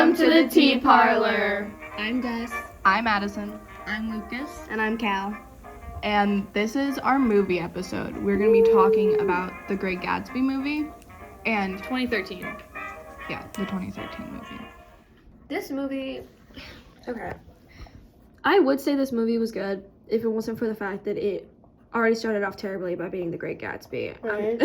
Welcome to the Tea Parlor. I'm Gus. I'm Madison. I'm Lucas. And I'm Cal. And this is our movie episode. We're going to be talking about the Great Gatsby movie and 2013. Yeah, the 2013 movie. This movie, okay. I would say this movie was good if it wasn't for the fact that it already started off terribly by being the Great Gatsby. Right.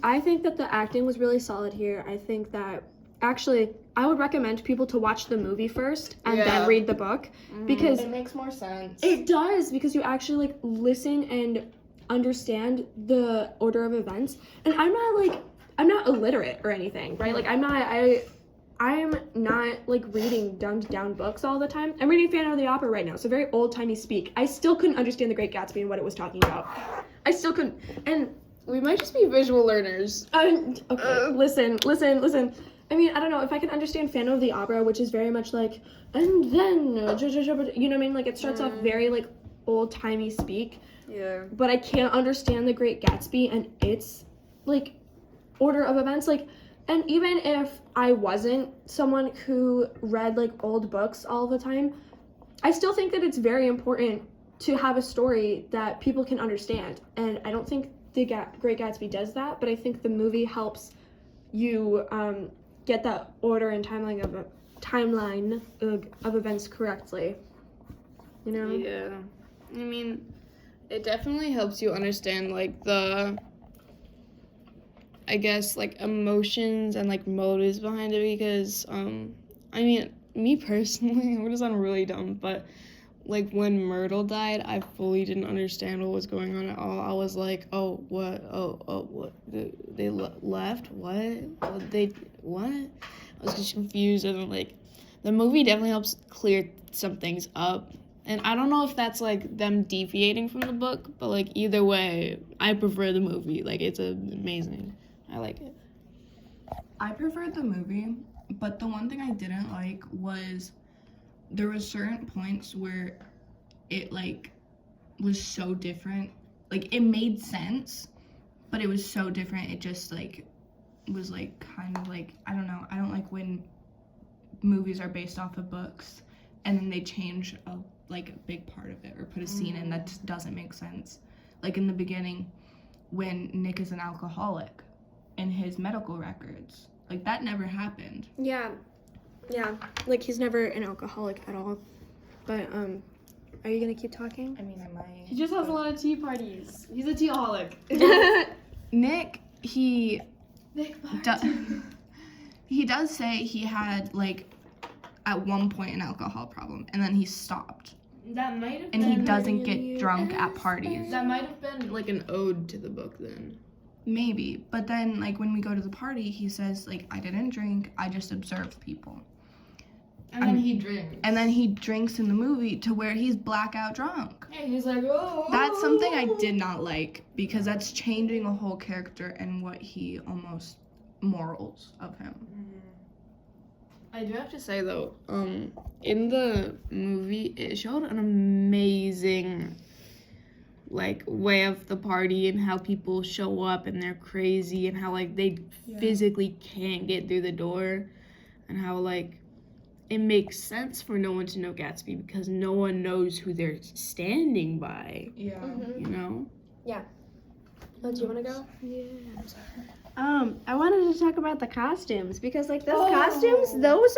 I think that the acting was really solid here. I think that actually I would recommend people to watch the movie first and then read the book because it makes more sense. It does, because you actually listen and understand the order of events. And I'm not illiterate or anything, right? I'm not reading dumbed down books all the time. I'm reading Phantom of the Opera right now, so very old timey speak. I still couldn't understand the Great Gatsby and what it was talking about. I still couldn't. And we might just be visual learners. Listen. I mean, I don't know if I can understand Phantom of the Opera, which is very much and then you know what I mean? It starts off very old timey speak. Yeah. But I can't understand the Great Gatsby and its order of events. And even if I wasn't someone who read old books all the time, I still think that it's very important to have a story that people can understand. And I don't think the Great Gatsby does that, but I think the movie helps you get that order and timeline of events correctly. You know? Yeah. I mean, it definitely helps you understand the emotions and motives behind it, because I mean, me personally, I'm gonna sound really dumb, but when Myrtle died, I fully didn't understand what was going on at all. I was like, oh, what? Oh, what? They left? What? What? I was just confused, and the movie definitely helps clear some things up. And I don't know if that's them deviating from the book, but either way, I prefer the movie. It's amazing. I like it. I preferred the movie, but the one thing I didn't like was there was certain points where it was so different. It made sense, but it was so different. It just was kind of I don't know. I don't like when movies are based off of books and then they change a big part of it or put a scene in that just doesn't make sense. In the beginning when Nick is an alcoholic in his medical records. That never happened. Yeah. He's never an alcoholic at all. But, are you gonna keep talking? I mean, I might. He just has a lot of tea parties. He's a teaholic. Nick, he does say he had, at one point an alcohol problem, and then he stopped. That might have and been... he doesn't get drunk at parties. That might have been, an ode to the book, then. Maybe, but then when we go to the party, he says I didn't drink, I just observed people. And then he drinks. And then he drinks in the movie to where he's blackout drunk. Yeah, he's oh. That's something I did not like, because that's changing a whole character and what he almost morals of him. I do have to say though, in the movie, it showed an amazing way of the party and how people show up and they're crazy and how they physically can't get through the door, and how it makes sense for no one to know Gatsby because no one knows who they're standing by. Yeah. Mm-hmm. You know? Yeah. Oh, do you want to go? Yeah. I wanted to talk about the costumes because those costumes, those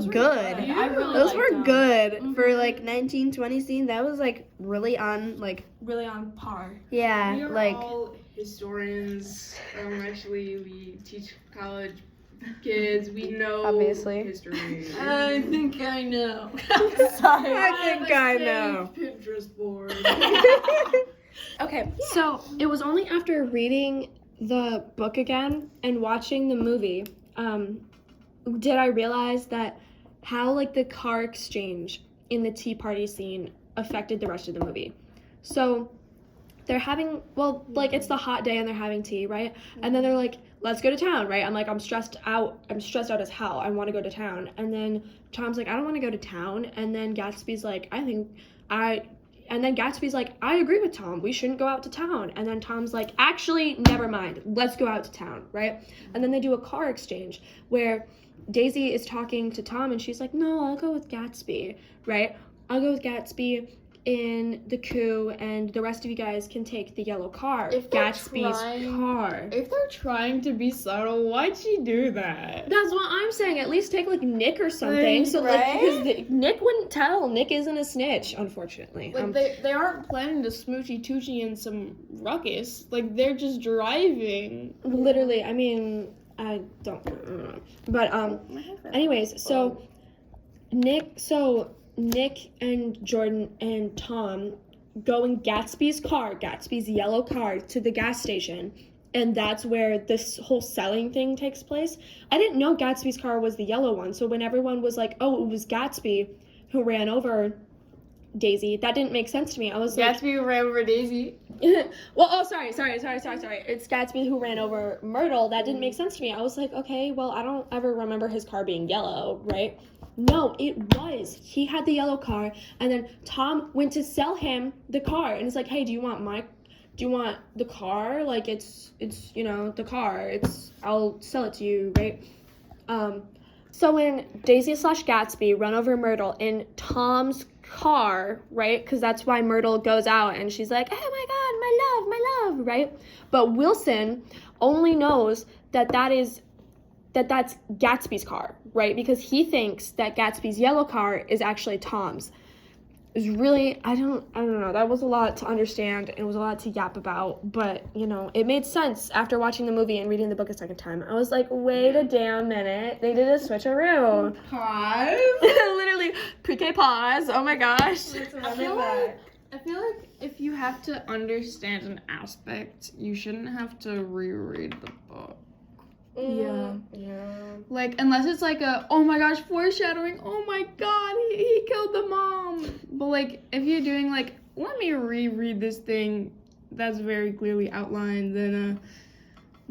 were good. Yeah. I really those liked were them. good for 1920 scene. That was really on Really on par. yeah, We are all historians. Actually, we teach college kids. We know Obviously. history. I think I know. Sorry. I think I know. Pinterest board. Okay, so it was only after reading the book again and watching the movie did I realize that how the car exchange in the tea party scene affected the rest of the movie. So they're having, it's the hot day and they're having tea, right? And then they're let's go to town, right? I'm stressed out as hell. I want to go to town. And then Tom's I don't want to go to town. And then Gatsby's And then Gatsby's like, I agree with Tom. We shouldn't go out to town. And then Tom's like, actually, never mind. Let's go out to town, right? And then they do a car exchange where Daisy is talking to Tom and she's like, no, I'll go with Gatsby, right? I'll go with Gatsby in the coup, and the rest of you guys can take the yellow car. Gatsby's car. If they're trying to be subtle, why'd she do that? That's what I'm saying. At least take like Nick or something. So like, because Nick wouldn't tell. Nick isn't a snitch, unfortunately. Like they aren't planning to smoochy toochy in some ruckus. Like they're just driving. Literally, I mean, I don't know. But anyways, so Nick and Jordan and Tom go in Gatsby's yellow car, to the gas station, and that's where this whole selling thing takes place. I didn't know Gatsby's car was the yellow one, so when everyone was like, oh, it was Gatsby who ran over Daisy, that didn't make sense to me. I was like, Gatsby who ran over Daisy. sorry. It's Gatsby who ran over Myrtle. That didn't make sense to me. I was like, okay, well, I don't ever remember his car being yellow, right? No, it was. He had the yellow car, and then Tom went to sell him the car, and it's like, hey, do you want the car? Like, it's the car. I'll sell it to you, right? So when Daisy / Gatsby run over Myrtle in Tom's car, right? Because that's why Myrtle goes out, and she's like, oh my love, right? But Wilson only knows that's Gatsby's car, right? Because he thinks that Gatsby's yellow car is actually Tom's. It's really, I don't know. That was a lot to understand. It was a lot to yap about, but it made sense after watching the movie and reading the book a second time. I was like, wait a damn minute. They did a switcheroo. Pause. Literally, pre-K pause. Oh my gosh. I feel like if you have to understand an aspect, you shouldn't have to reread the book. Yeah. Like, unless it's like oh my gosh, foreshadowing, oh my god, he killed the mom. But like, if you're doing like, let me reread this thing that's very clearly outlined, then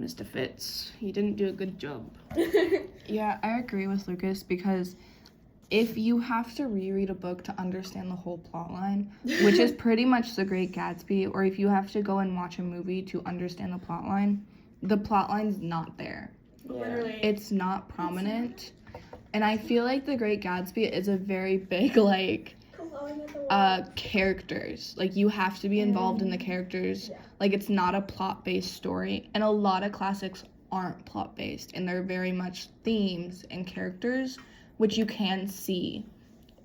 Mr. Fitz, he didn't do a good job. Yeah, I agree with Lucas, because if you have to reread a book to understand the whole plot line, which is pretty much The Great Gatsby, or if you have to go and watch a movie to understand the plot line's not there. Literally. It's not prominent. And I feel like The Great Gatsby is a very big, like, characters. Like, you have to be involved in the characters. Yeah. Like, it's not a plot-based story. And a lot of classics aren't plot-based. And they're very much themes and characters, which you can see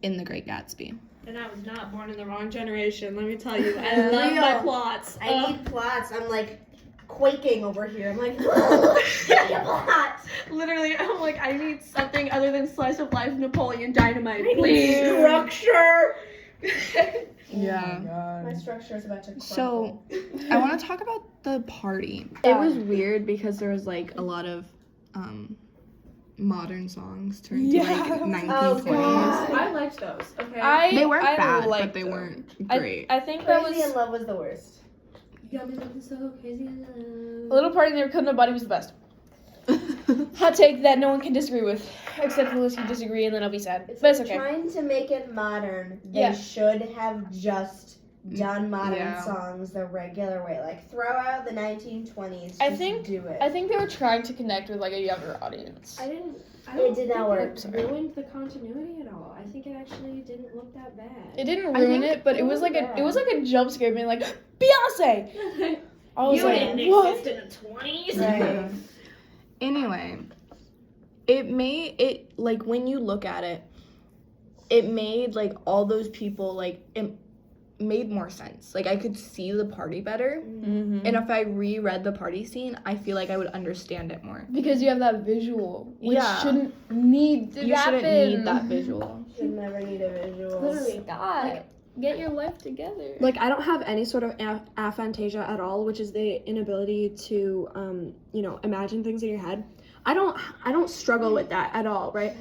in The Great Gatsby. And I was not born in the wrong generation, let me tell you. I love my plots. I need plots. I'm like quaking over here. I'm like, give me a plot. Literally, I'm like, I need something other than slice of life Napoleon Dynamite, please. Structure. Yeah. Oh my structure is about to crumble. So, I want to talk about the party. It was weird because there was, like, a lot of modern songs turned to, like, 1920s. God. I liked those, okay? They weren't bad, but liked they them. weren't great. I think that Crazy in was Love was the worst. Got me looking so crazy in love. a little party never killed nobody was the best. Hot take that no one can disagree with, except for those who disagree, and then I'll be sad. It's But it's okay. trying to make it modern. They Yeah. should have just done modern Yeah. songs the regular way. Like, throw out the 1920s. I just think- do it. I think they were trying to connect with like a younger audience. I don't It did not think work. it ruined the continuity at all. I think it actually didn't look that bad. It didn't I ruin think it, but it was like a jump scare, being like Beyonce. I was like, what? in the 20s. Right. Anyway, it made it, like, when you look at it, it made, like, all those people, like, it made more sense. Like, I could see the party better. Mm-hmm. And if I reread the party scene, I feel like I would understand it more. Because you have that visual, which Yeah. shouldn't need to You happen. shouldn't need that visual. Should never need a visual. Literally, God, get your life together. Like, I don't have any sort of aphantasia at all, which is the inability to, imagine things in your head. I don't struggle with that at all, right?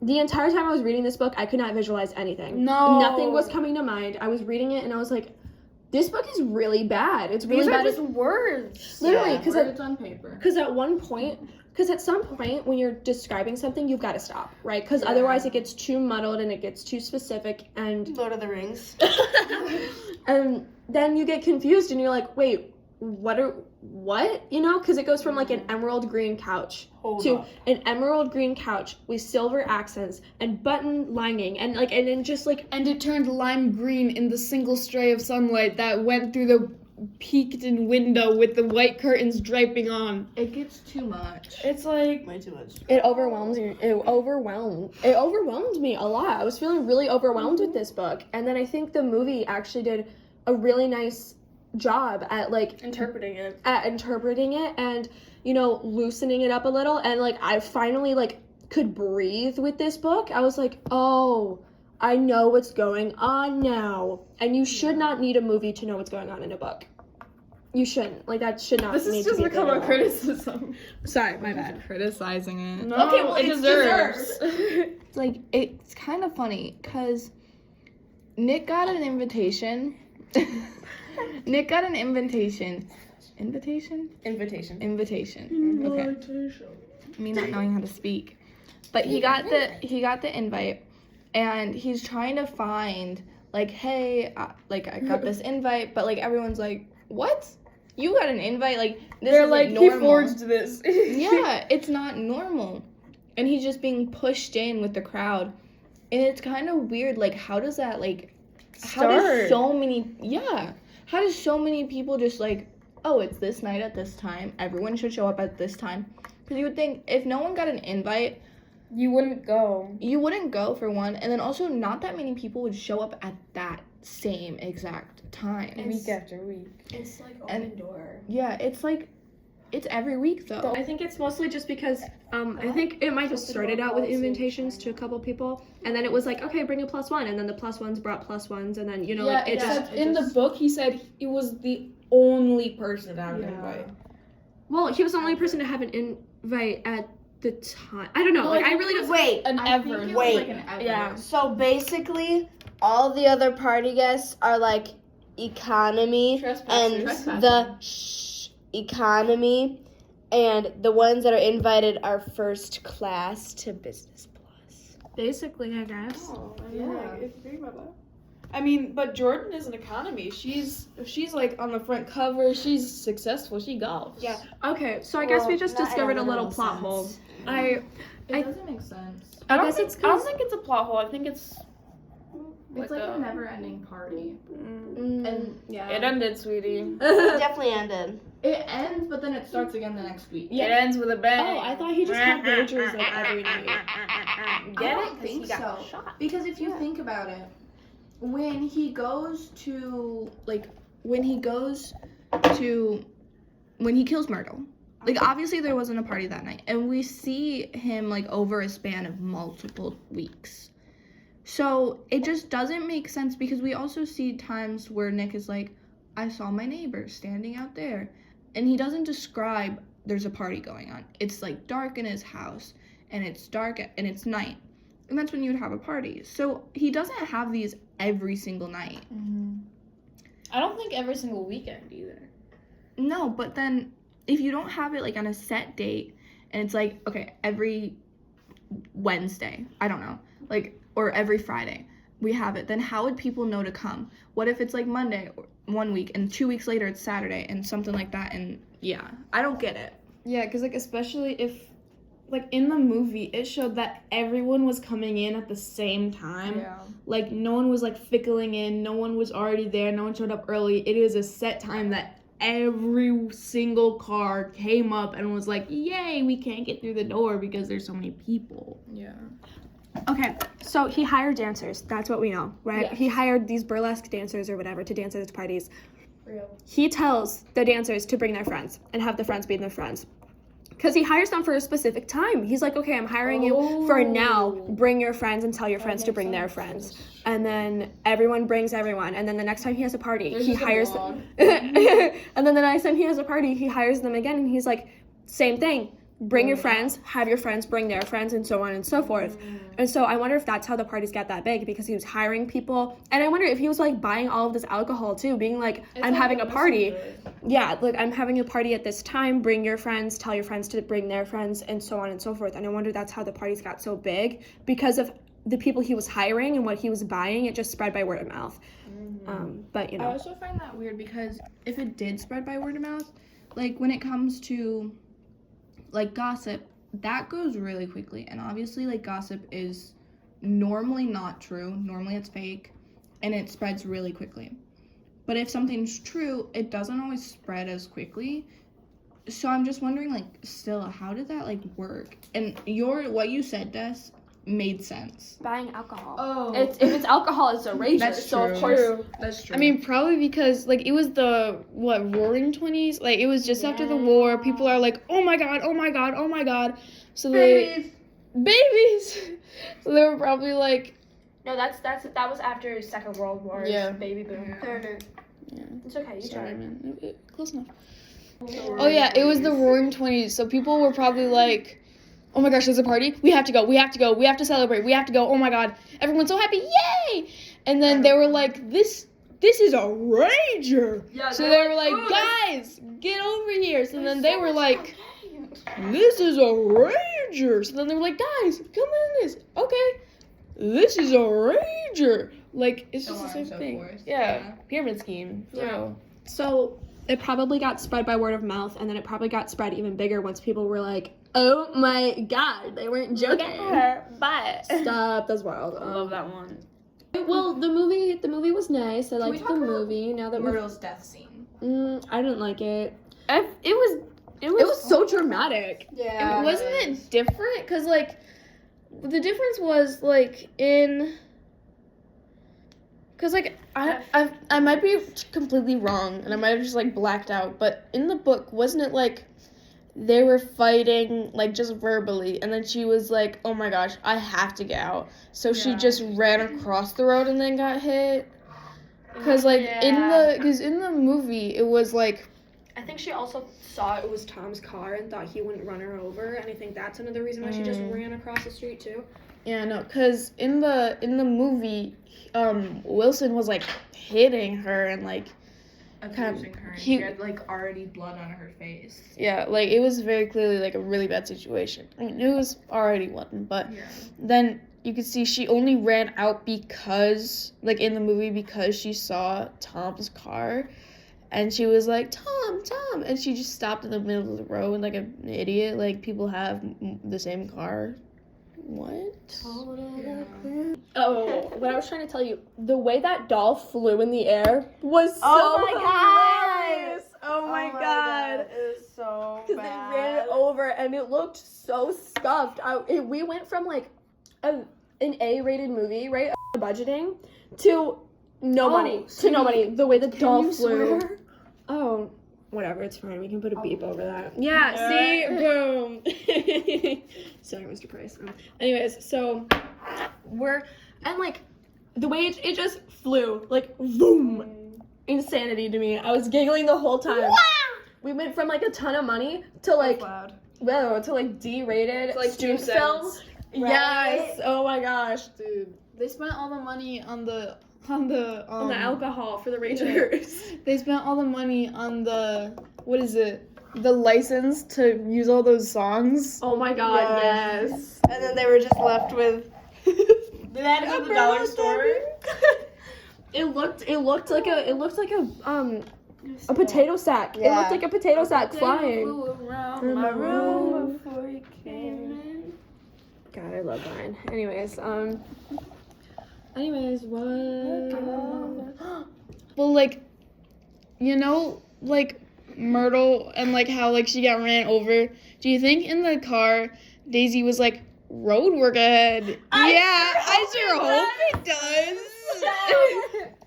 The entire time I was reading this book, I could not visualize anything. No. Nothing was coming to mind. I was reading it and I was like, this book is really bad. It's really These are bad. just words. Literally, because Words on paper. at some point when you're describing something, you've got to stop, right? Because otherwise it gets too muddled and it gets too specific, and Lord of the Rings. and then you get confused and you're like, wait, what? You know, because it goes from like an emerald green couch to an emerald green couch with silver accents and button lining and then just like, And it turned lime green in the single stray of sunlight that went through the peeked-in window with the white curtains draping on. It gets too much. It's like, Way too much. it overwhelms you. It overwhelmed me a lot. I was feeling really overwhelmed with this book, and then I think the movie actually did a really nice job at like interpreting it. And loosening it up a little, and like I finally like could breathe with this book. I was like, oh, I know what's going on now. And you should not need a movie to know what's going on in a book. You shouldn't. Like, that should not This need has to just be become there a at all. criticism. Sorry, my bad. Criticizing it. No, Okay, well, it it deserves. It's like, it's kind of funny because Nick got an invitation. Nick got an invitation. Invitation. Okay. Me not knowing how to speak, but he got the invite, and he's trying to find like, hey, I got this invite, but like everyone's like, what? You got an invite? Like this They're isn't like, normal. he forged this. Yeah, it's not normal, and he's just being pushed in with the crowd, and it's kind of weird. Like, how does that like? How does so many people just like, oh, it's this night at this time. Everyone should show up at this time. Because you would think if no one got an invite, You wouldn't go. you wouldn't go for one. And then also not that many people would show up at that same exact time. Week after week. It's like And- door. Yeah, it's every week though. I think it's mostly just because I think it might have started out with invitations to a couple people, and then it was like, okay, bring a +1, and then the +1s brought +1s, and then In the book he said he was the only person to have an invite. well, he was the only person to have an invite at the time. I don't know. Like, I really don't. Wait. An I think ever. it was Wait. like an ever. Yeah. So basically, all the other party guests are like economy and the economy, and the ones that are invited are first class to business plus. Basically, I guess. Oh, if you think about that. I mean, but Jordan is an economy. She's like on the front cover. She's successful. She golfs. Yeah. Okay, so I guess we just discovered a little plot hole. It doesn't make sense. I guess it's I don't 'cause think it's a plot hole. I think it's It's like a never-ending party. Mm. And yeah. it ended, sweetie. It definitely ended. it ends, but then it starts again the next week. It ends with a bang. Oh, I thought he just had majors like every night. I don't think so. Because if you think about it, when he kills Myrtle, like obviously there wasn't a party that night, and we see him like over a span of multiple weeks. So it just doesn't make sense because we also see times where Nick is like, I saw my neighbor standing out there, and he doesn't describe there's a party going on. It's like dark in his house, and it's dark and it's night. And that's when you would have a party. So he doesn't have these every single night. I don't think every single weekend either. No, but then if you don't have it like on a set date and it's like, okay, every Wednesday, I don't know, like, or every Friday we have it, then how would people know to come? What if it's like Monday one week and 2 weeks later it's Saturday and something like that? And yeah, I don't get it. Yeah, because like especially if like in the movie it showed that everyone was coming in at the same time. Like no one was like fickling in, no one was already there, no one showed up early. It is a set time that every single car came up and was like, yay, we can't get through the door because there's so many people. Yeah. Okay, so he hired dancers. That's what we know, right? Yes. He hired these burlesque dancers or whatever to dance at his parties. He tells the dancers to bring their friends and have the friends be their friends. Because he hires them for a specific time. He's like, okay, I'm hiring you for now. Bring your friends and tell your friends to bring their friends. And then everyone brings everyone. And then the next time he has a party, he hires them. And then the next time he has a party, he hires them again. And he's like, same thing. bring your friends, have your friends bring their friends, and so on and so forth. And so I wonder if that's how the parties got that big, because he was hiring people. And I wonder if he was like buying all of this alcohol too, being like, I'm having a party. Yeah, like I'm having a party at this time, bring your friends, tell your friends to bring their friends, and so on and so forth. And I wonder that's how the parties got so big, because of the people he was hiring and what he was buying. It just spread by word of mouth. But you know, I also find that weird, because if it did spread by word of mouth, like when it comes to like gossip, that goes really quickly. And obviously, like, gossip is normally not true. Normally it's fake, and it spreads really quickly. But if something's true, it doesn't always spread as quickly. So I'm just wondering, like, still, how did that, like, work? And what you said, Des, made sense. buying alcohol. Oh. If it's alcohol, it's a rager. That's so true. of course, That's true. I mean, probably because, like, it was the, Roaring 20s? Like, it was just after the war. People are like, oh my god, oh my god, oh my god. So Babies! So they were probably like... no, that was after Second World War. Yeah. Baby boom. Yeah. It's okay. You Sorry, tried. man. Close enough. Oh, yeah, it was the Roaring 20s. So people were probably like, oh my gosh, there's a party? We have to go, we have to go, we have to celebrate, we have to go, oh my god. Everyone's so happy, yay! And then they were like, this is a rager! Yeah, So they were like, guys, get over here. So then they were like, this is a rager. So then they were like, guys, come in this. Okay, this is a rager. Like, it's just the same thing. Yeah, pyramid scheme. Yeah. So it probably got spread by word of mouth, and then it probably got spread even bigger once people were like, oh my god, they weren't joking. But Stop, that's wild. I love that one. Well, the movie was nice. I liked the movie. Now that Myrtle's death scene. I didn't like it. It It was so dramatic. Yeah. Wasn't it different? Because, like, the difference was, like, because, like, I might be completely wrong, and I might have just, like, blacked out, but in the book, wasn't it, like, they were fighting, like, just verbally, and then she was like, oh my gosh, I have to get out. So she just ran across the road and then got hit. Because, like, in the movie, it was, like... I think she also saw it was Tom's car and thought he wouldn't run her over, and I think that's another reason why she just ran across the street, too. Yeah, no, because in the movie, Wilson was, like, hitting her and, like... Abusing her, and she had, like, already blood on her face. Yeah, like, it was very clearly, like, a really bad situation. I mean, it was already one, but then you could see she only ran out because, like, in the movie, because she saw Tom's car, and she was like, Tom, and she just stopped in the middle of the road like an idiot. Like, people have the same car. What? Oh, what I was trying to tell you, the way that doll flew in the air was so hilarious. Oh my god. It was so Because they ran it over and it looked so scuffed. We went from like an A-rated movie, right? Budgeting to no money. To no money. The way the doll flew. Swear? Oh, whatever. It's fine. We can put a beep over that. Yeah. See, boom. Sorry, Mr. Price. Anyways, so and like the way it just flew, like boom, insanity to me. I was giggling the whole time. We went from like a ton of money to like D-rated, like student 2 films. cents. Yes. Oh my gosh. Dude, they spent all the money on the alcohol for the Rangers. They spent all the money on the the license to use all those songs. Oh my god, yes. And then they were just left with. They had to go to the dollar store. It looked like a potato sack. Yeah. It looked like a potato sack flying. Around my room before you came in. God, I love mine. Anyways, what? Well, like, you know, like, Myrtle and, like, how, like, she got ran over. Do you think in the car, Daisy was like, road work ahead? I sure hope it does.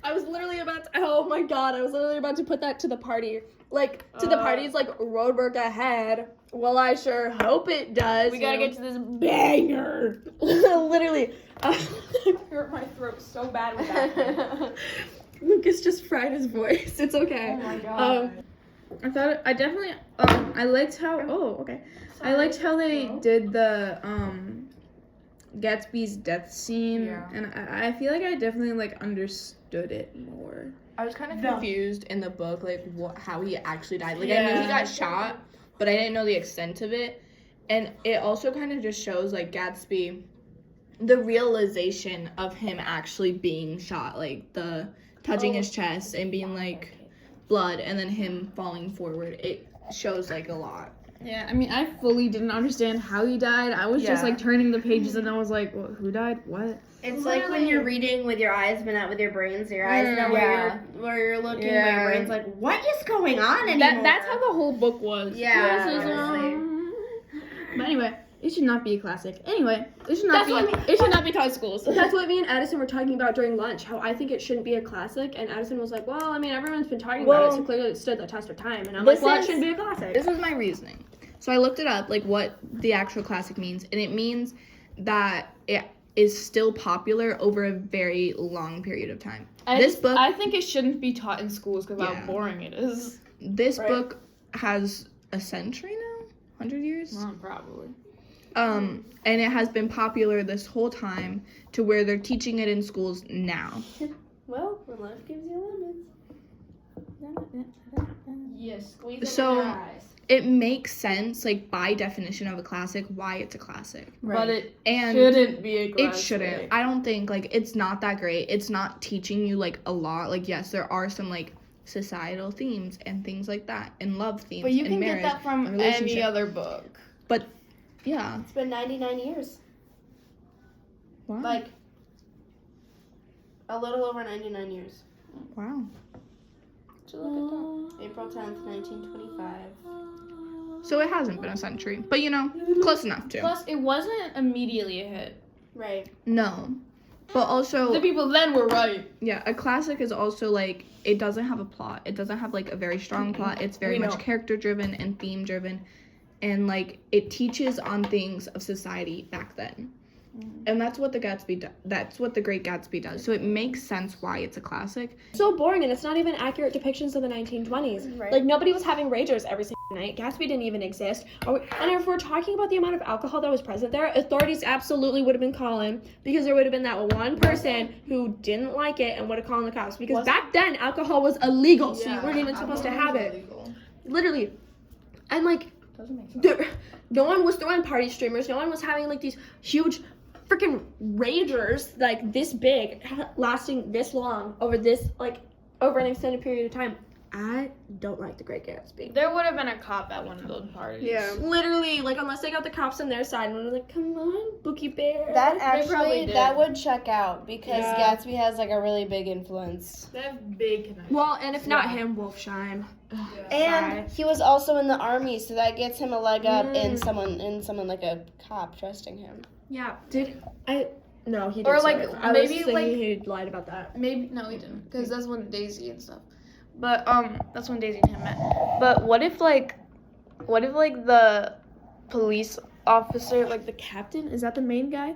I was literally about to, oh my god, I was literally about to put that to the party. Like, to the parties, like, road work ahead. Well, I sure hope it does. We gotta get to this banger. Literally. I hurt my throat so bad with that. Lucas just fried his voice. It's okay. Oh my god. I definitely I liked how I liked how they did the Gatsby's death scene, and I feel like I definitely like understood it more. I was kind of confused in the book, like how he actually died. Like I knew he got shot, but I didn't know the extent of it. And it also kind of just shows like Gatsby, the realization of him actually being shot, like the touching his chest and being like blood, and then him falling forward. It shows like a lot. Yeah, I mean, I fully didn't understand how he died. I was just like turning the pages, and I was like, well, who died? What? It's like when you're reading with your eyes, but not with your brains. Your eyes know where you're looking, but your brain's like, what is going on anymore? That's how the whole book was. But anyway, it should not be a classic. Anyway, it should not be taught in schools. That's what me and Addison were talking about during lunch, how I think it shouldn't be a classic, and Addison was like, well, I mean, everyone's been talking about it, so clearly it stood the test of time, and I'm like, well, it shouldn't be a classic. This is my reasoning. So I looked it up, like what the actual classic means, and it means that it is still popular over a very long period of time. I think it shouldn't be taught in schools because how boring it is. This book has a century now? 100 years? Well, probably. And it has been popular this whole time to where they're teaching it in schools now. Well, when life gives you lemons. Yes, squeeze them So- in your eyes. It makes sense, like by definition of a classic, why it's a classic. But it And shouldn't be a classic. it shouldn't. I don't think, like, it's not that great. It's not teaching you, like, a lot. Like, yes, there are some, like, societal themes and things like that, and love themes, But you and can marriage, get that from and any relationship. other book. But, yeah. It's been 99 years. Wow. Like, a little over 99 years. Wow. So look at that. April 10th, 1925. So it hasn't been a century. But, you know, close enough, too. Plus, it wasn't immediately a hit. Right. No. But also... The people then were right. Yeah, a classic is also, like, it doesn't have a plot. It doesn't have, like, a very strong plot. It's very much character-driven and theme-driven. And, like, it teaches on things of society back then. And that's what the Great Gatsby does. So it makes sense why it's a classic. So boring, and it's not even accurate depictions of the 1920s. Right. Like, nobody was having ragers every single night. Gatsby didn't even exist. And if we're talking about the amount of alcohol that was present there, authorities absolutely would have been calling, because there would have been that one person who didn't like it and would have called the cops. Because back then, alcohol was illegal, so you weren't even supposed to have it. Literally. And, like, no one was throwing party streamers. No one was having, like, these huge freaking ragers, like, this big, lasting this long over an extended period of time. I don't like The Great Gatsby. There would have been a cop at one of those parties. Yeah. Literally, like, unless they got the cops on their side and were like, come on, Bookie Bear. That probably actually, did. that would check out, because Gatsby has, like, a really big influence. They have big connections. Well, and if not him, Wolfsheim. And he was also in the army, so that gets him a leg up in someone like a cop trusting him. Yeah. No, he didn't. Or, like, serve. I maybe, was thinking like- he lied about that. Maybe no, he didn't, because that's when Daisy and stuff. But that's when Daisy and him met. But what if the police officer, like the captain, is that the main guy?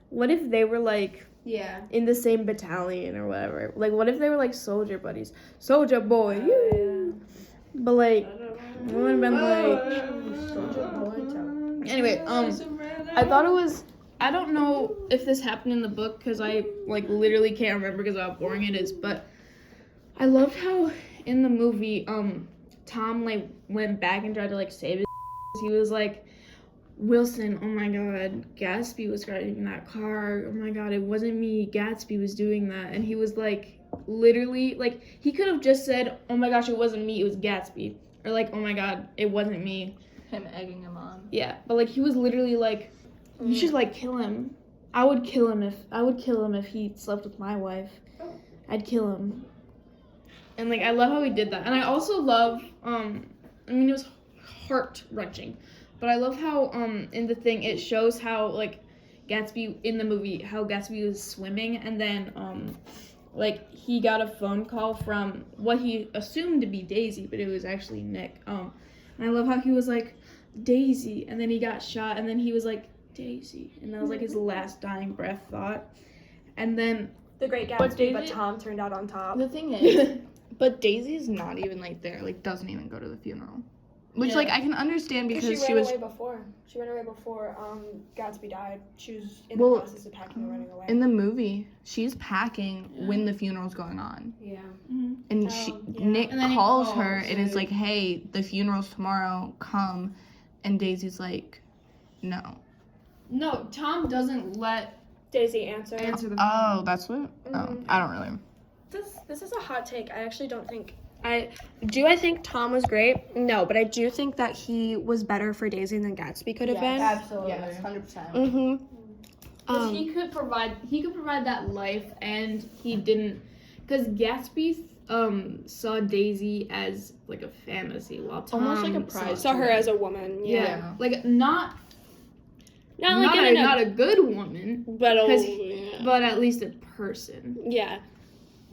What if they were like in the same battalion or whatever? Like, what if they were like soldier buddies? Soldier boy, but like, it would have been like. Anyway, I thought it was. I don't know if this happened in the book because I like literally can't remember because of how boring it is. But I loved how in the movie, Tom like went back and tried to like save his. He was like, Wilson, oh my God, Gatsby was driving that car. Oh my God, it wasn't me. Gatsby was doing that, and he was like, literally, like he could have just said, oh my gosh, it wasn't me, it was Gatsby, or like, oh my God, it wasn't me. Him egging him on. Yeah, but like he was literally like, you should like kill him. I would kill him if he slept with my wife. I'd kill him. And like I love how he did that. And I also love I mean it was heart-wrenching. But I love how in the thing it shows how like Gatsby in the movie how Gatsby was swimming and then like he got a phone call from what he assumed to be Daisy, but it was actually Nick. And I love how he was like Daisy, and then he got shot, and then he was like Daisy, and that was like his last dying breath thought. And then The Great But Gatsby, but Daisy- Tom turned out on top. The thing is, But Daisy's not even like there, like doesn't even go to the funeral. Which Yeah. like I can understand because she she ran was away before. She ran away before Gatsby died. She was in Well, the process of packing and running away. in the movie, she's packing when the funeral's going on. Yeah. And Nick And then he calls calls, her and is like- like, hey, the funeral's tomorrow, come. And Daisy's like, no. No, Tom doesn't let Daisy answer. the Oh, that's what? Oh, Mhm. I don't really. This is a hot take. I actually don't think I think Tom was great. No, but I do think that he was better for Daisy than Gatsby could have been. Absolutely. Yes, 100%. Mm-hmm. Because he could provide that life, and he didn't. Because Gatsby saw Daisy as like a fantasy, while Tom Almost like a prize. Saw her as a woman. Yeah. Yeah. like not Not a good woman, but but at least a person. yeah.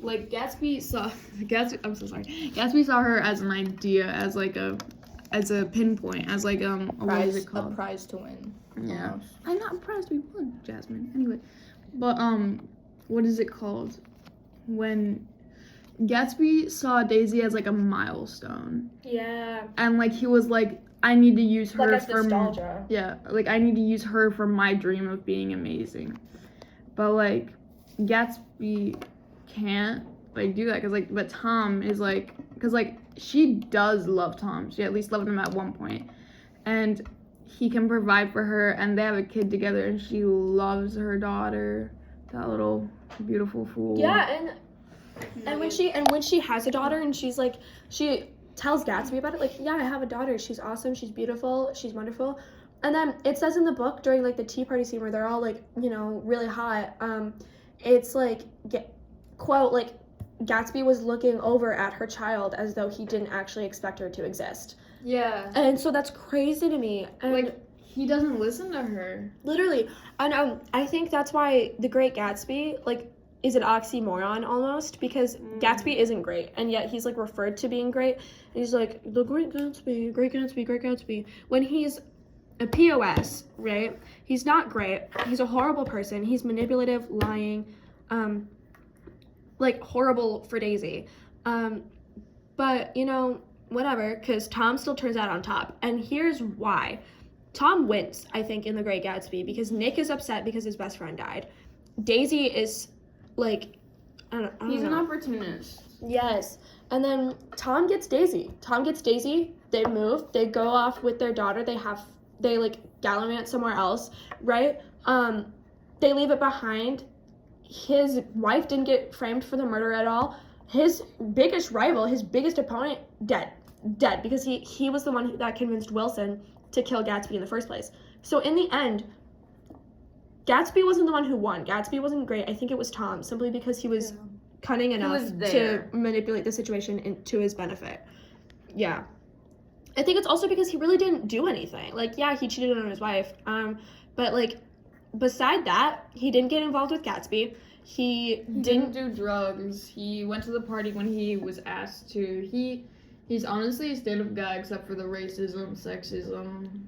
Like Gatsby saw I'm so sorry. Gatsby saw her as an idea, as a pinpoint, as like what is it A called? prize to win. Yeah. Almost. I'm not impressed we won, Jasmine. Anyway. But what is it called? When Gatsby saw Daisy as like a milestone. Yeah. And like he was like, I need to use her Like as for nostalgia. yeah, like I need to use her for my dream of being amazing. But like Gatsby can't like do that but Tom is like, because like she does love Tom. She at least loved him at one point, and he can provide for her, and they have a kid together, and she loves her daughter, that little beautiful fool. Yeah, and when she has a daughter and she's like, she tells Gatsby about it, like, yeah, I have a daughter, she's awesome, she's beautiful, she's wonderful. And then it says in the book during like the tea party scene where they're all like, you know, really hot, it's like quote, like, Gatsby was looking over at her child as though he didn't actually expect her to exist. Yeah. And so that's crazy to me. And Like he doesn't listen to her. literally, and I think that's why The Great Gatsby like is an oxymoron almost, because Gatsby isn't great, and yet he's like referred to being great. And he's like the Great Gatsby, Great Gatsby, Great Gatsby, when he's a POS, right? He's not great. He's a horrible person. He's manipulative, lying, like horrible for Daisy. But you know, whatever, because Tom still turns out on top. And here's why. Tom wins, I think, in The Great Gatsby, because Nick is upset because his best friend died. Daisy is like, I don't He's know. an opportunist. Yes. And then Tom gets Daisy. They move. They go off with their daughter. They like gallivant somewhere else, right? They leave it behind. His wife didn't get framed for the murder at all. His biggest rival, his biggest opponent, dead, because he was the one that convinced Wilson to kill Gatsby in the first place. So in the end, Gatsby wasn't the one who won. Gatsby wasn't great. I think it was Tom, simply because he was cunning enough was to there. manipulate the situation to his benefit. Yeah. I think it's also because he really didn't do anything. Like, yeah, he cheated on his wife. But like, beside that, he didn't get involved with Gatsby. He Didn't do drugs. He went to the party when he was asked to. He's honestly a stand-up guy, except for the racism, sexism,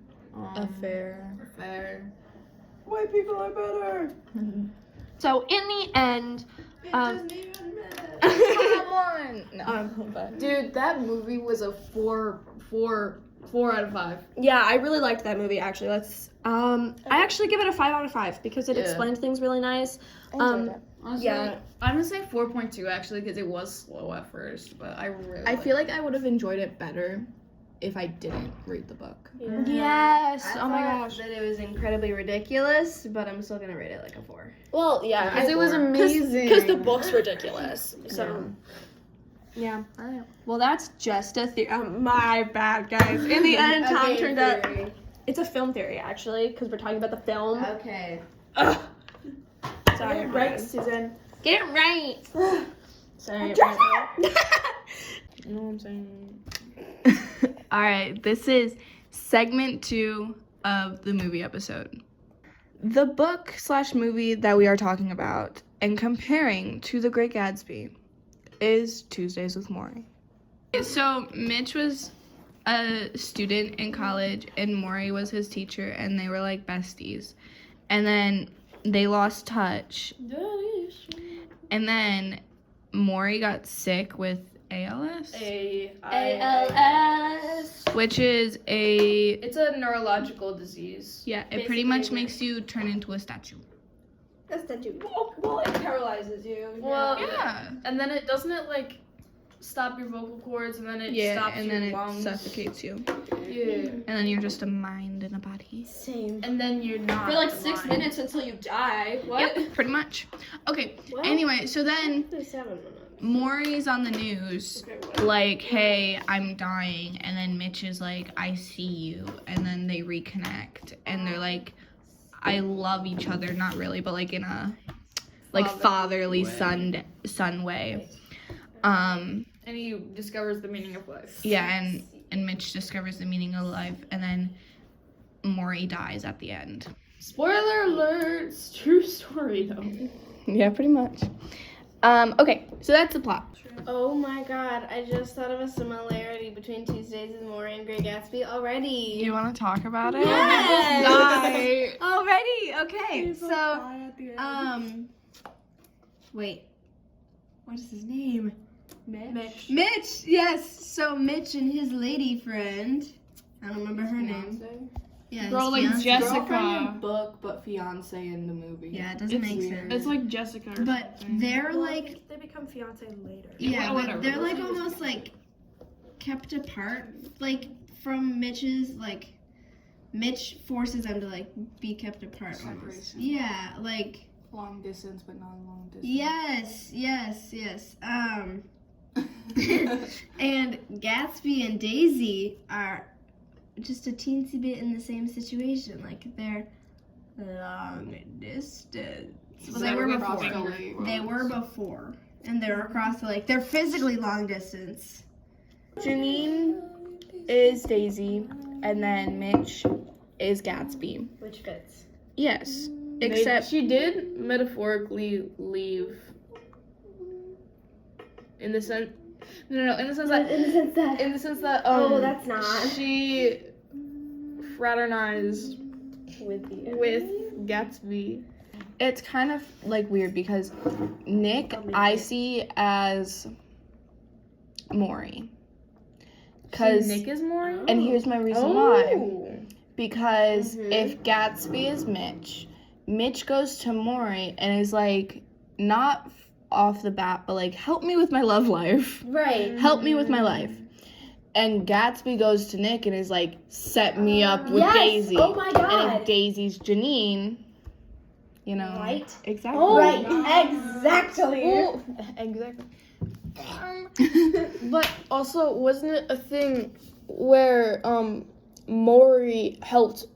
affair. White people are better. So in the end, Come on. No, but Dude, that movie was a 4 out of 5. yeah, I really liked that movie. Actually, I actually give it a 5 out of 5 because it Yeah. explained things really nice. Honestly, Yeah. I'm gonna say 4.2 actually, because it was slow at first, but I really. I feel like I would have enjoyed it better if I didn't read the book. Yes. I Oh my thought gosh. that it was incredibly ridiculous, but I'm still gonna rate it like a 4. Well, yeah, because it was amazing. because the book's ridiculous. So. Yeah. Well, that's just a theory. My bad, guys. In the end, Tom turned out. It's a film theory, actually, because we're talking about the film. Okay. Ugh. Sorry, Right, Susan. Get it right. Sorry. You know what I'm saying? All right, this is segment 2 of the movie episode. The book/movie that we are talking about and comparing to The Great Gatsby is Tuesdays with Morrie. So Mitch was a student in college and Morrie was his teacher, and they were like besties. And then they lost touch. And then Morrie got sick with ALS, ALS. which is a It's a neurological disease. yeah. It pretty much makes you turn into a statue. Well, it paralyzes you. Well, Yeah. and then doesn't it like stop your vocal cords, and then it Yeah, stops and your then it lungs. suffocates you, Yeah. and then you're just a mind and a body. Same. And then you're not. For like the 6 mind. minutes until you die. What? Yep, pretty much. Okay. Well, Anyway, so then 7 minutes. Maury's on the news, like, hey, I'm dying, and then Mitch is like, I see you, and then they reconnect, and they're like, I love each other, not really, but like in a like fatherly son way. And he discovers the meaning of life. Yeah, and Mitch discovers the meaning of life, and then Maury dies at the end. Spoiler alert! It's true story though. Yeah, pretty much. Okay, so that's the plot. Oh my god, I just thought of a similarity between Tuesdays with Maury and Great Gatsby already. You want to talk about it? Yes! Already? Okay, so, wait. What is his name? Mitch, yes. So Mitch and his lady friend, I don't remember her name. Yeah, his Girl, like fiancé. Jessica. Girlfriend in book, but fiance in the movie. Yeah, it doesn't make weird. sense. It's like Jessica. Or But something. they're like, They become fiance later. yeah, whatever. but they're like almost like kept apart, like from Mitch's, like Mitch forces them to like be kept apart almost. Separation. Yeah, like Long distance, but not long distance. yes. And Gatsby and Daisy are just a teensy bit in the same situation. Like they're long distance. Well, they were Across before. the lake. They were before, and they're across the lake. They're physically long distance. Janine is Daisy, and then Mitch is Gatsby. Which fits. Yes, except she did metaphorically leave. In the sense, no, in the sense that, that's not. she fraternized With the with Gatsby. it's kind of like weird because Nick I see as Maury. Cause Nick is Maury. and here's my reason why. Because if Gatsby is Mitch, Mitch goes to Maury and is like, not off the bat, but like, help me with my love life. Right. Help me with my life. And Gatsby goes to Nick and is like, set me up with Yes! Daisy. Oh my And God. if Daisy's Janine, you know. Right. Exactly. Right. Exactly. Well, exactly. But also, wasn't it a thing where Maury helped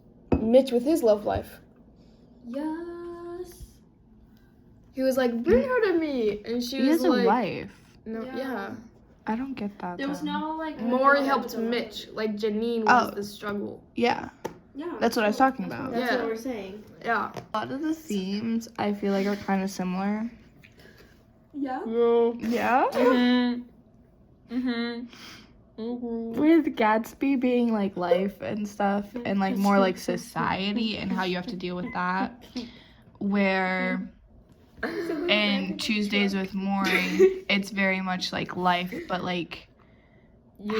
Mitch with his love life? Yes. He was like, "Bring her to me," and she He was has like, a wife. "No, Yeah. yeah." I don't get that. There was though. no like. Maury helped Mitch. Like Janine was Oh. the struggle. Yeah, Yeah. that's what I was talking about. That's Yeah. what we're saying. Yeah. A lot of the themes I feel like are kind of similar. Yeah. Yeah. With Gatsby being like life and stuff, and like more like society and how you have to deal with that. Where in Tuesdays with Maury, it's very much like life, but like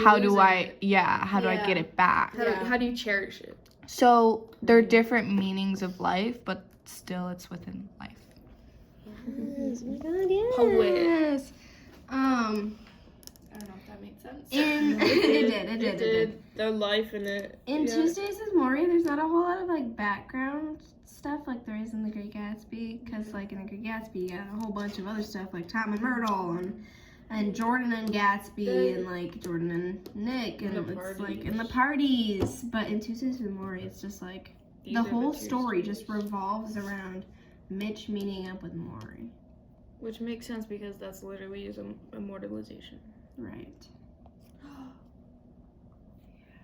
how do I get it back? How do you cherish it? So there are different meanings of life, but still it's within life. Yes. Oh my God, yes. Poet. I don't know if that made sense. It did. Their life in it. In Yeah. Tuesdays with Maury, there's not a whole lot of like background stuff like there is in The Great Gatsby, because like in The Great Gatsby, you got a whole bunch of other stuff like Tom and Myrtle and Jordan and Gatsby and like Jordan and Nick and it's like in the parties. But in Tuesdays with Maury, it's just like the whole story just revolves around Mitch meeting up with Maury. Which makes sense because that's literally his immortalization. Right.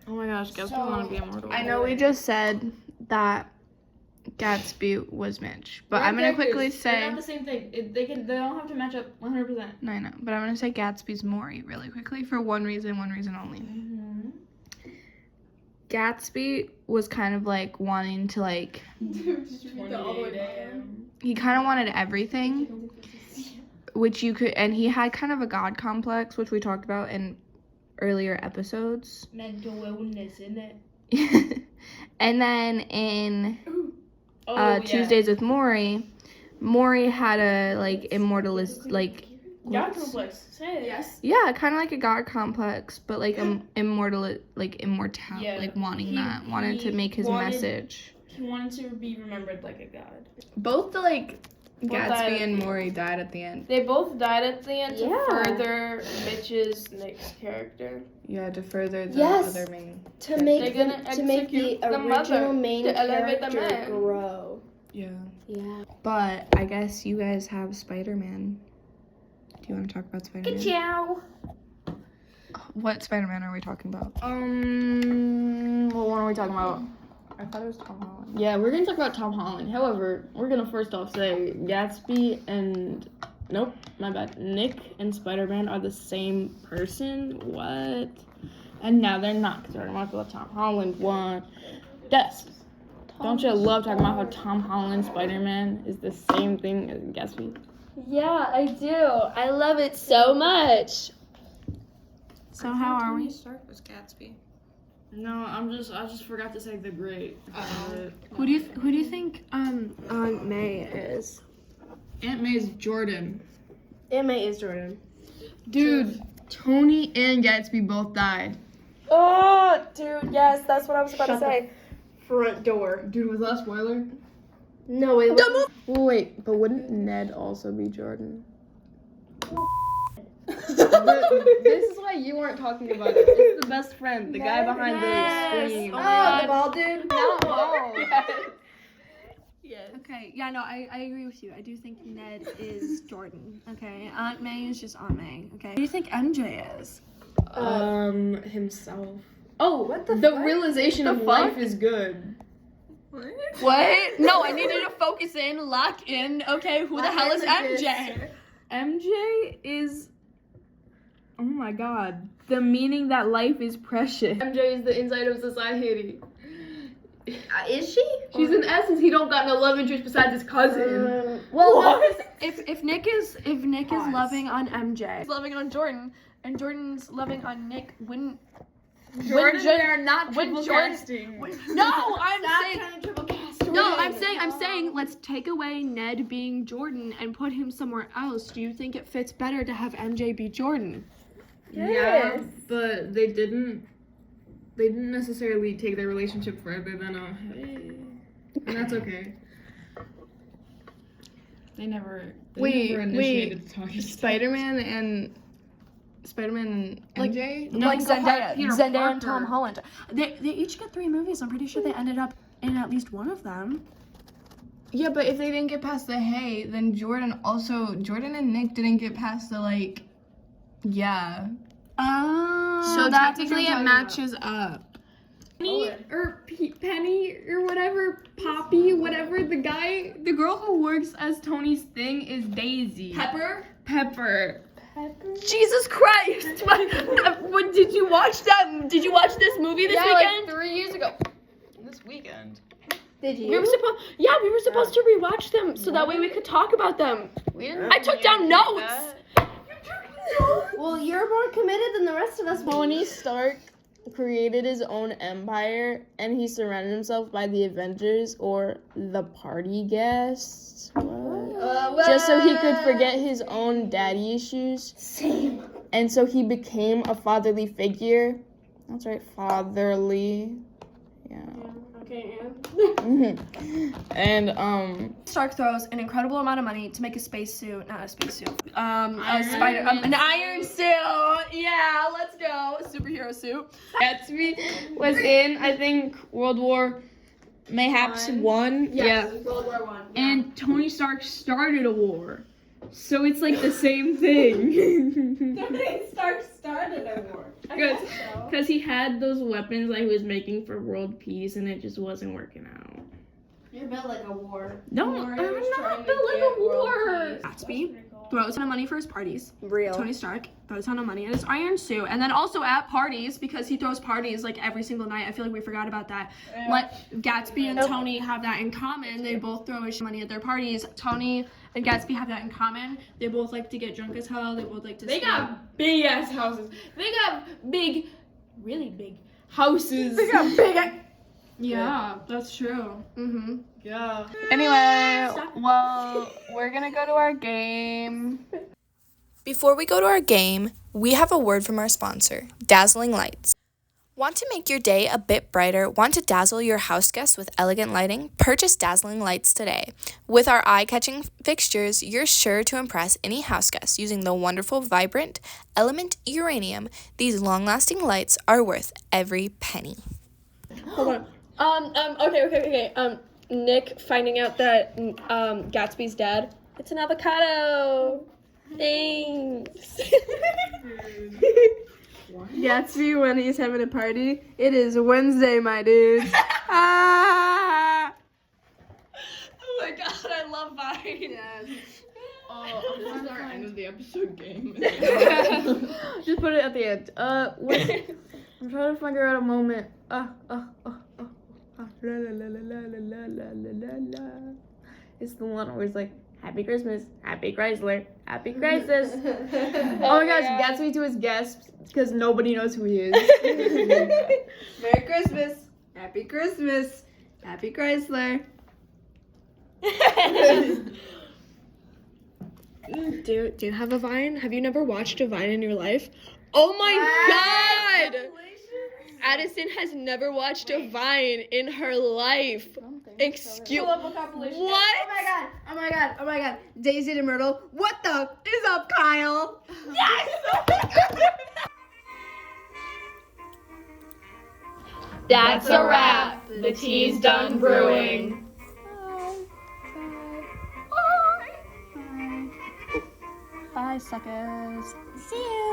Oh my gosh, Gatsby want to be immortal. I know we just said that Gatsby was Mitch, but I'm gonna quickly say They're not the same thing. They don't have to match up 100%. no, I know, but I'm gonna say Gatsby's Maury really quickly for one reason only. Gatsby was kind of like wanting to like he kind of wanted everything, which you could, and he had kind of a god complex, which we talked about in earlier episodes. Mental illness, isn't it? And then in Tuesdays with Maury had a like immortalist like God complex. Say it. Yes. yeah, kind of like a god complex, but like immortal Yeah, like wanting he to make his wanted- message. He wanted to be remembered like a god. Both the like Both Gatsby died. and Maury died at the end. They both died at the end to Yeah. further Mitch's Nick's character. Yeah, to further the Yes. other main. They're gonna To make the execute the mother original main to elevate the character man. grow. Yeah. Yeah. But I guess you guys have Spider-Man. Do you want to talk about Spider-Man? Ciao. What Spider-Man are we talking about? What one are we talking about? I thought it was Tom Holland. Yeah, we're gonna talk about Tom Holland. However, we're gonna first off say Gatsby and Nick and Spider-Man are the same person. What? And now they're not, because we're gonna talk about Tom Holland one. Des, don't you love talking about how Tom Holland Spider-Man is the same thing as Gatsby? Yeah, I do. I love it so much. So how are we? Stark was Gatsby. No, I just forgot to say the great. Who do you think Aunt May is. Aunt May's Jordan. Aunt May is Jordan. Dude, Tony and Gatsby both died. Oh, dude, yes, that's what I was about to say. Front door. Dude, was that a spoiler? No, it was. Well, wait, but wouldn't Ned also be Jordan? This is why you weren't talking about it. It's the best friend, the guy behind the screen. Oh, the bald dude. Okay, yeah, no, I agree with you. I do think Ned is Jordan. Okay, Aunt May is just Aunt May. Okay, who do you think MJ is? Himself. Oh, What the the fuck? realization of life is good. What? No, I needed to focus in, lock in. Okay, who the hell is MJ? MJ is, oh my god, the meaning that life is precious. MJ is the inside of society. Is she? She's in essence, he don't got no love interest besides his cousin. Well, no, 'cause if Nick is loving on MJ, loving on Jordan, and Jordan's loving on Nick, wouldn't Jordan, they're not when triple Jordan- casting. No, I'm saying. Kind of triple cast. No, I'm saying let's take away Ned being Jordan and put him somewhere else. Do you think it fits better to have MJ be Jordan? Yeah, but they didn't necessarily take their relationship further than a hey. And that's okay. They never initiated the talking. Spider-Man and MJ? Like Zendaya, Peter Zendaya and Parker. Tom Holland. They each get 3 movies. I'm pretty sure they ended up in at least one of them. Yeah, but if they didn't get past the hey, then Jordan and Nick didn't get past the like, yeah. Oh, So that's what technically you're it talking matches up. Penny or whatever, Poppy, whatever, the girl who works as Tony's thing is Daisy. Pepper. Jesus Christ! What, did you watch that? Did you watch this movie this weekend? Like 3 years ago. This weekend. Did you? We were supposed to rewatch them so that way we could talk about them. I took down notes. Well, you're more committed than the rest of us. Tony Stark created his own empire and he surrounded himself by the Avengers or the party guests. What? Just so he could forget his own daddy issues. Same. And so he became a fatherly figure. That's right, fatherly. Yeah. Okay, And Stark throws an incredible amount of money to make a spacesuit, not a spacesuit. An iron suit. Yeah, let's go. A superhero suit. Gatsby was in, I think, World War Mayhaps One. Yeah. World War I. And Tony Stark started a war. So it's like the same thing. Tony Stark started a war. Because he had those weapons that he was making for world peace and it just wasn't working out. You're built like a war. No, I'm not built like a war. Gatsby throws a ton of money for his parties. Real. Tony Stark throws a ton of money in his iron suit. And then also at parties, because he throws parties like every single night. I feel like we forgot about that. Like Gatsby and Tony have that in common. They both throw money at their parties. Tony and Gatsby have that in common. They both like to get drunk as hell. They both like to They got big ass houses. They got big, really big houses. They got big. Yeah, that's true. Mm-hmm. Yeah. Anyway, well, we're gonna go to our game. Before we go to our game, we have a word from our sponsor, Dazzling Lights. Want to make your day a bit brighter? Want to dazzle your house guests with elegant lighting? Purchase Dazzling Lights today. With our eye-catching fixtures, you're sure to impress any house guest using the wonderful, vibrant element uranium. These long-lasting lights are worth every penny. Hold on. Okay. Nick finding out that Gatsby's dead. It's an avocado. Thanks. Gatsby, when he's having a party, it is Wednesday, my dudes. Ah! Oh my god, I love Vine. Yes. Oh, this is our end of the episode game. Just put it at the end. Wait. I'm trying to figure out a moment. La la la la la la la la la. It's the one where it's like, Happy Christmas, Happy Chrysler, Happy Crisis. Oh my gosh, Gatsby to his guests because nobody knows who he is. Merry Christmas. Happy Christmas. Happy Chrysler. Do you have a Vine? Have you never watched a Vine in your life? Oh my god! Addison has never watched a Vine in her life. Excuse what? Oh my god. Daisy to Myrtle. What the is up, Kyle? Yes! That's a wrap. The tea's done brewing. Bye, suckers. See you!